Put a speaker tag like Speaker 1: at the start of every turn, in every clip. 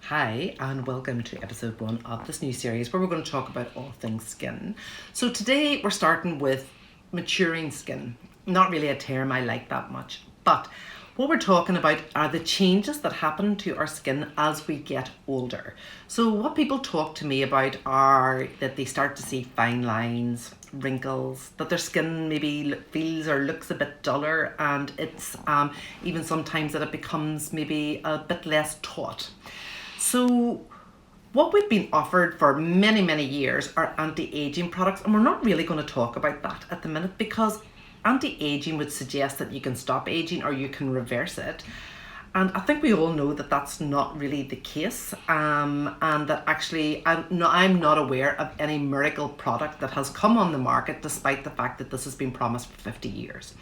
Speaker 1: Hi and welcome to episode 1 of this new series where we're going to talk about all things skin. So today we're starting with maturing skin. Not really a term I like that much, but what we're talking about are the changes that happen to our skin as we get older. So what people talk to me about are that they start to see fine lines, wrinkles, that their skin maybe feels or looks a bit duller, and it's even sometimes that it becomes maybe a bit less taut. So what we've been offered for many years are anti-aging products, and we're not really going to talk about that at the minute because anti-aging would suggest that you can stop aging or you can reverse it. And I think we all know that that's not really the case, and that actually I'm not aware of any miracle product that has come on the market despite the fact that this has been promised for 50 years.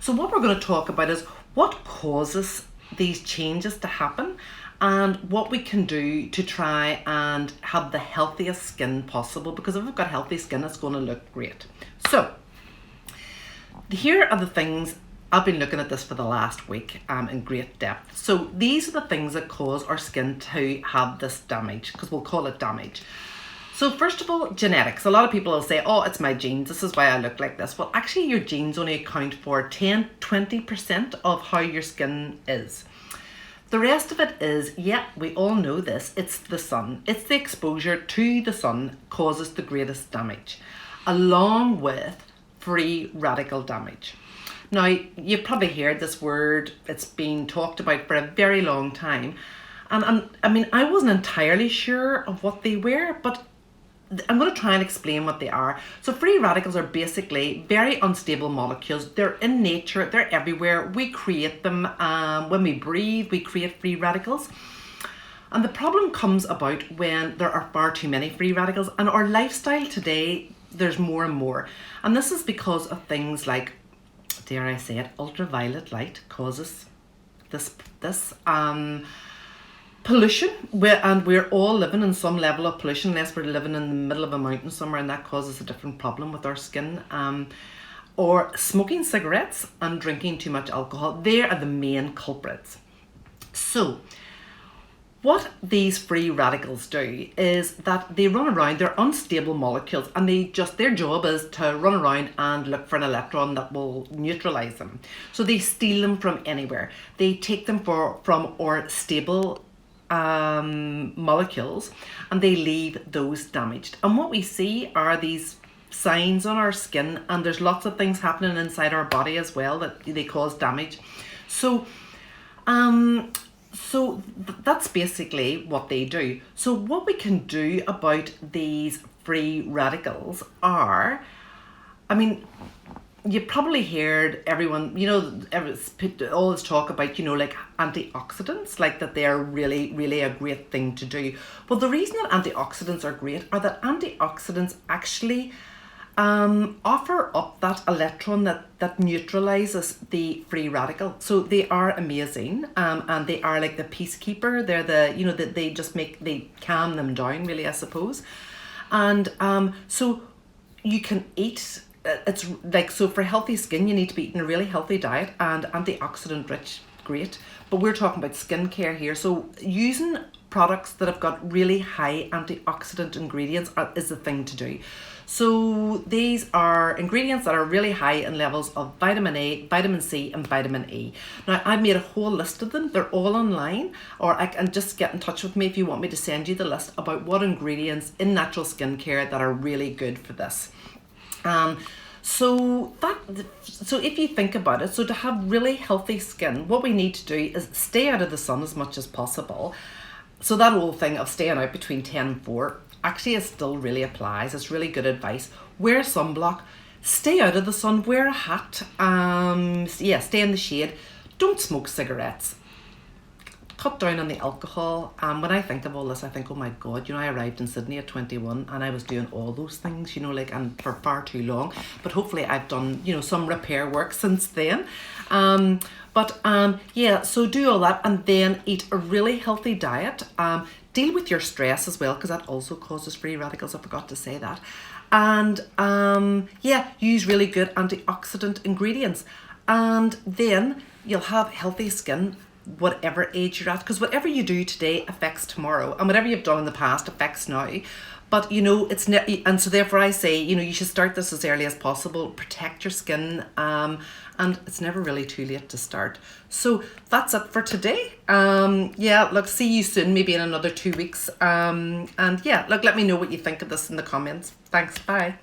Speaker 1: So what we're going to talk about is what causes these changes to happen and what we can do to try and have the healthiest skin possible, because if we've got healthy skin, it's going to look great. So here are the things. I've been looking at this for the last week in great depth. So these are the things that cause our skin to have this damage, because we'll call it damage. So first of all, genetics. A lot of people will say, oh, it's my genes, this is why I look like this. Well, actually your genes only account for 10-20% of how your skin is. The rest of it is, we all know this, it's the sun. It's the exposure to the sun causes the greatest damage, along with free radical damage. Now, you've probably heard this word, it's been talked about for a very long time. And I wasn't entirely sure of what they were, but I'm going to try and explain what they are. So free radicals are basically very unstable molecules. They're in nature, they're everywhere. We create them. When we breathe, we create free radicals. And the problem comes about when there are far too many free radicals. And our lifestyle today, there's more and more. And this is because of things like, dare I say it, ultraviolet light causes this pollution, and we're all living in some level of pollution, unless we're living in the middle of a mountain somewhere, and that causes a different problem with our skin. Or smoking cigarettes and drinking too much alcohol. They are the main culprits. So what these free radicals do is that they run around, they're unstable molecules, and their job is to run around and look for an electron that will neutralize them. So they steal them from anywhere. They take them from our stable molecules, and they leave those damaged. And what we see are these signs on our skin, and there's lots of things happening inside our body as well that they cause damage. So that's basically what they do. So what we can do about these free radicals are, you probably heard everyone, always talk about, like antioxidants, like that they're really a great thing to do. Well, the reason that antioxidants are great are that antioxidants actually offer up that electron that neutralizes the free radical. So they are amazing, and they are like the peacekeeper. They're they calm them down, really, I suppose. And so you can eat. It's like, so for healthy skin, you need to be eating a really healthy diet and antioxidant rich, great. But we're talking about skincare here. So using products that have got really high antioxidant ingredients is the thing to do. So these are ingredients that are really high in levels of vitamin A, vitamin C, and vitamin E. Now, I've made a whole list of them. They're all online, and just get in touch with me if you want me to send you the list about what ingredients in natural skincare that are really good for this. So if you think about it, so to have really healthy skin, what we need to do is stay out of the sun as much as possible. So that whole thing of staying out between 10 and 4 actually it still really applies. It's really good advice. Wear sunblock, stay out of the sun, wear a hat, stay in the shade, don't smoke cigarettes. Cut down on the alcohol. When I think of all this, I think, oh my God, I arrived in Sydney at 21 and I was doing all those things, and for far too long. But hopefully I've done, some repair work since then. So do all that and then eat a really healthy diet. Deal with your stress as well, because that also causes free radicals. I forgot to say that. And use really good antioxidant ingredients. And then you'll have healthy skin. whatever age you're at, because whatever you do today affects tomorrow, and whatever you've done in the past affects now. But you know, and so therefore I say, you know, you should start this as early as possible, protect your skin, and it's never really too late to start. So that's it for today. Yeah, look, see you soon, maybe in another 2 weeks. And yeah, look, let me know what you think of this in the comments. Thanks, bye.